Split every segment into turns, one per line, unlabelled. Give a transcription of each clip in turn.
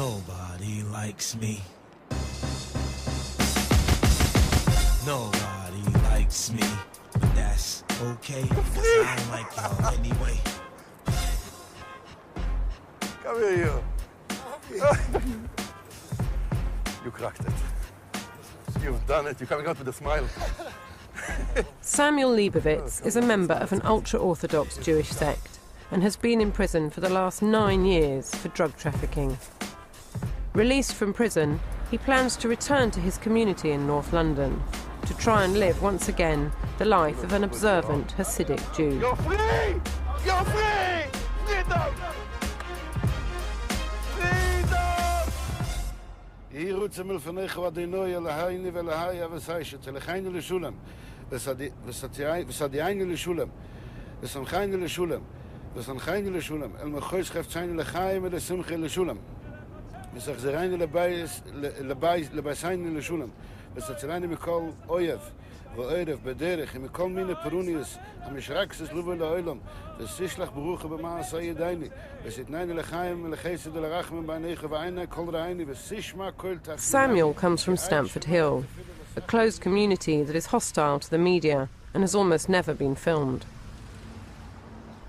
Nobody likes me. Nobody likes me, but that's okay, 'cause I don't like y'all anyway.
Come here, you. You cracked it. You've done it. You're coming out with a smile.
Samuel Leibowitz is a member of an ultra-Orthodox Jewish sect and has been in prison for the last 9 years for drug trafficking. Released from prison, he plans to return to his community in North London to try and live once again the life of an observant Hasidic Jew.
You're free! You're free! Freedom! וערב בדרך עם כל מיני פרוניוס המשרקסס לובל לעולם וסישלח ברוך במעשה ידייני וסתנני לחיים ולחסד ולרחמים בעיניך ועיני כל רעיני וסישמע כל תחתיני.
Samuel comes from Stamford Hill, a closed community that is hostile to the media and has almost never been filmed.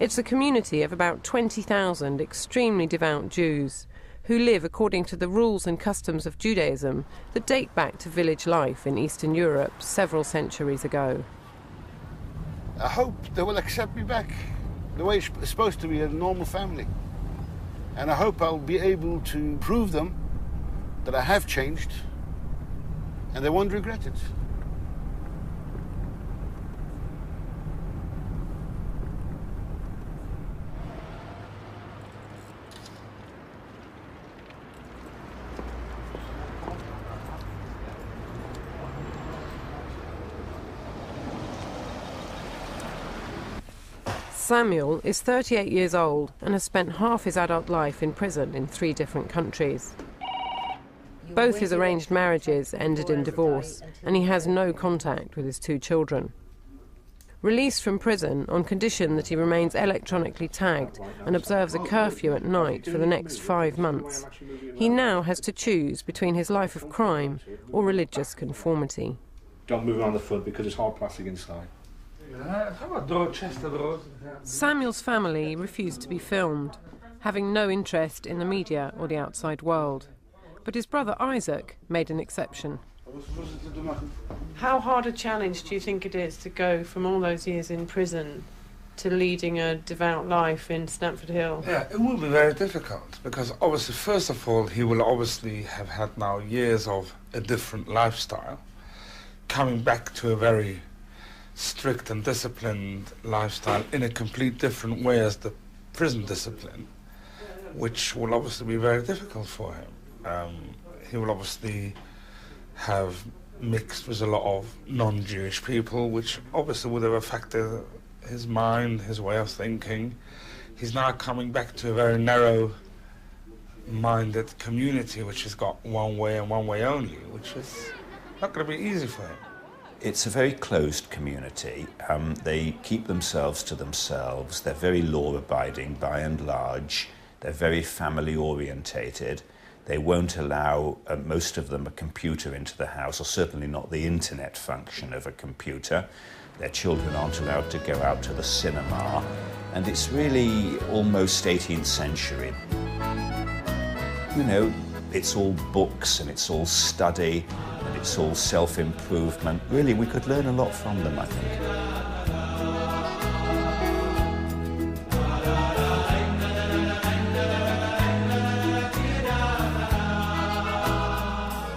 It's a community of about 20,000 extremely devout Jews who live according to the rules and customs of Judaism that date back to village life in Eastern Europe several centuries ago.
I hope they will accept me back the way it's supposed to be, a normal family. And I hope I'll be able to prove them that I have changed and they won't regret it.
Samuel is 38 years old and has spent half his adult life in prison in 3 different countries. Both his arranged marriages ended in divorce, and he has no contact with his 2 children. Released from prison on condition that he remains electronically tagged and observes a curfew at night for the next 5 months, he now has to choose between his life of crime or religious conformity.
Don't move around the foot because it's hard plastic inside.
Samuel's family refused to be filmed, having no interest in the media or the outside world. But his brother Isaac made an exception. How hard a challenge do you think it is to go from all those years in prison to leading a devout life in Stamford Hill?
Yeah, it will be very difficult because obviously, first of all, he will obviously have had now years of a different lifestyle, coming back to a very strict and disciplined lifestyle in a complete different way as the prison discipline, which will obviously be very difficult for him. He will obviously have mixed with a lot of non-Jewish people, which obviously would have affected his mind, his way of thinking. He's now coming back to a very narrow-minded community, which has got one way and one way only, which is not going to be easy for him.
It's a very closed community. They keep themselves to themselves. They're very law-abiding by and large. They're very family-orientated. They won't allow, most of them, a computer into the house, or certainly not the internet function of a computer. Their children aren't allowed to go out to the cinema. And it's really almost 18th century. You know, it's all books and it's all study. It's all self-improvement. Really, we could learn a lot from them, I think.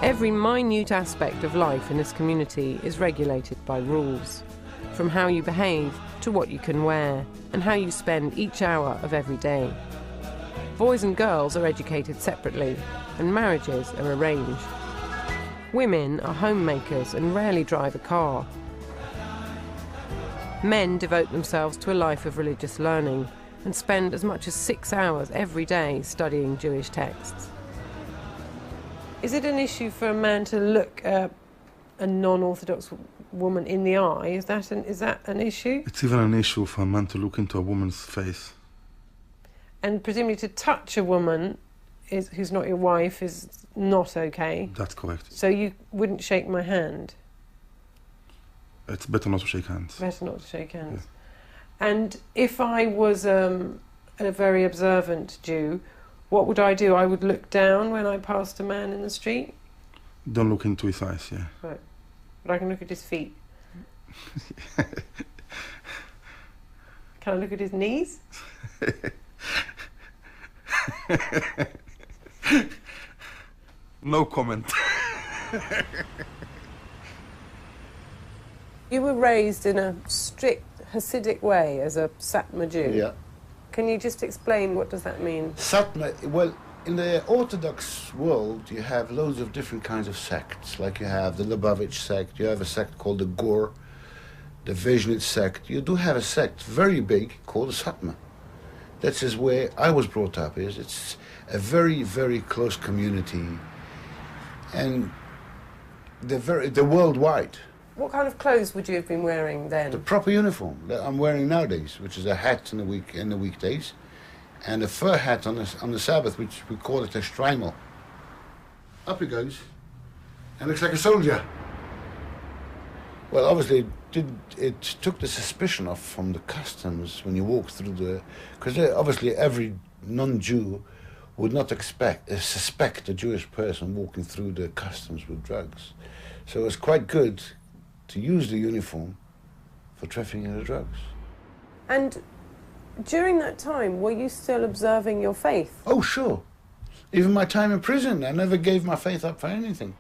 Every minute aspect of life in this community is regulated by rules, from how you behave to what you can wear and how you spend each hour of every day. Boys and girls are educated separately, and marriages are arranged. Women are homemakers and rarely drive a car. Men devote themselves to a life of religious learning and spend as much as 6 hours every day studying Jewish texts. Is it an issue for a man to look a non-Orthodox woman in the eye? Is that an issue?
It's even an issue for a man to look into a woman's face.
And presumably to touch a woman who's not your wife is not okay.
That's correct.
So you wouldn't shake my hand?
It's better not to shake hands.
Better not to shake hands. Yeah. And if I was a very observant Jew, what would I do? I would look down when I passed a man in the street?
Don't look into his eyes, yeah.
Right. But I can look at his feet. Can I look at his knees?
No comment.
You were raised in a strict Hasidic way as a Satmar Jew.
Yeah.
Can you just explain what does that mean?
Satmar, well, in the Orthodox world, you have loads of different kinds of sects. Like you have the Lubavitch sect, you have a sect called the Gur, the Vizhnitz sect. You do have a sect, very big, called the Satmar. That's just where I was brought up. It's a very, very close community, and they're worldwide.
What kind of clothes would you have been wearing then?
The proper uniform that I'm wearing nowadays, which is a hat in the weekdays, and a fur hat on the Sabbath, which we call it a shtreimel. Up he goes, and looks like a soldier. Well, obviously, it took the suspicion off from the customs when you walk through the... Because obviously every non-Jew would not suspect a Jewish person walking through the customs with drugs. So it was quite good to use the uniform for trafficking the drugs.
And during that time, were you still observing your faith?
Oh, sure. Even my time in prison, I never gave my faith up for anything.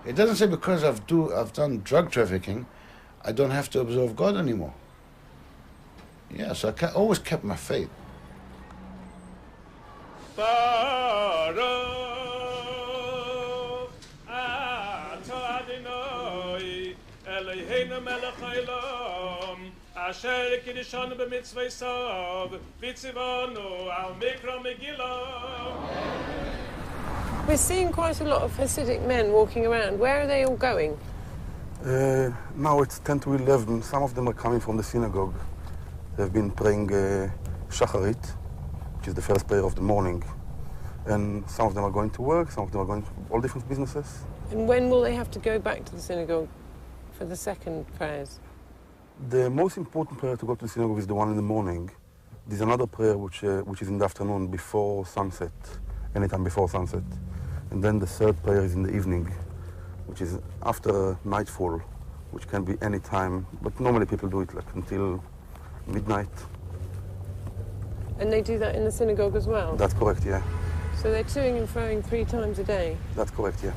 It doesn't say because I've done drug trafficking, I don't have to observe God anymore. Yeah, so I always kept my faith.
We're seeing quite a lot of Hasidic men walking around. Where are they all going?
Now it's 10 to 11. Some of them are coming from the synagogue. They've been praying Shacharit, which is the first prayer of the morning. And some of them are going to work, some of them are going to all different businesses.
And when will they have to go back to the synagogue for the second prayers?
The most important prayer to go to the synagogue is the one in the morning. There's another prayer which is in the afternoon before sunset, anytime before sunset. And then the third prayer is in the evening, which is after nightfall, which can be any time, but normally people do it like until midnight.
And they do that in the synagogue as well?
That's correct, yeah.
So they're toing and froing 3 times a day?
That's correct, yeah.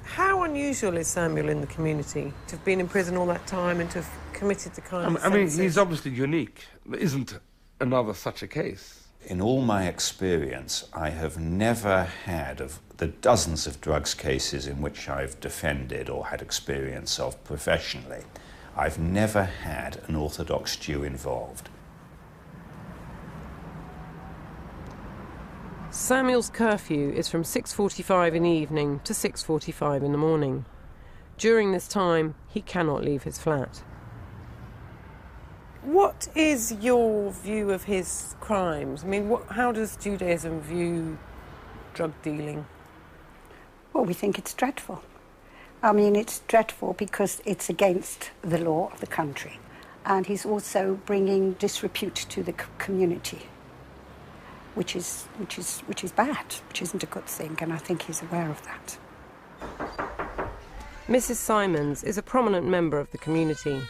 How unusual is Samuel in the community to have been in prison all that time and to have committed the kind of
I mean,
offences?
he's obviously unique. There isn't another such a case.
In all my experience, I have never had, of the dozens of drugs cases in which I've defended or had experience of professionally, I've never had an Orthodox Jew involved.
Samuel's curfew is from 6:45 in the evening to 6:45 in the morning. During this time, he cannot leave his flat. What is your view of his crimes? I mean, how does Judaism view drug dealing?
Well, we think it's dreadful. I mean, it's dreadful because it's against the law of the country. And he's also bringing disrepute to the community, which is bad, which isn't a good thing, and I think he's aware of that.
Mrs. Simons is a prominent member of the community.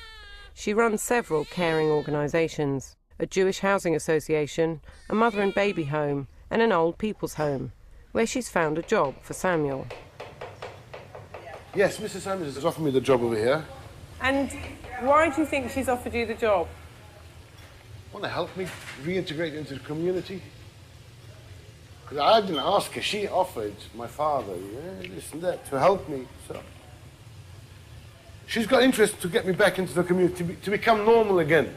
She runs several caring organisations, a Jewish housing association, a mother and baby home, and an old people's home, where she's found a job for Samuel.
Yes, Mrs. Simons has offered me the job over here.
And why do you think she's offered you the job?
Want to help me reintegrate into the community? Because I didn't ask her. She offered my father, this and that, to help me. So she's got interest to get me back into the community, to become normal again.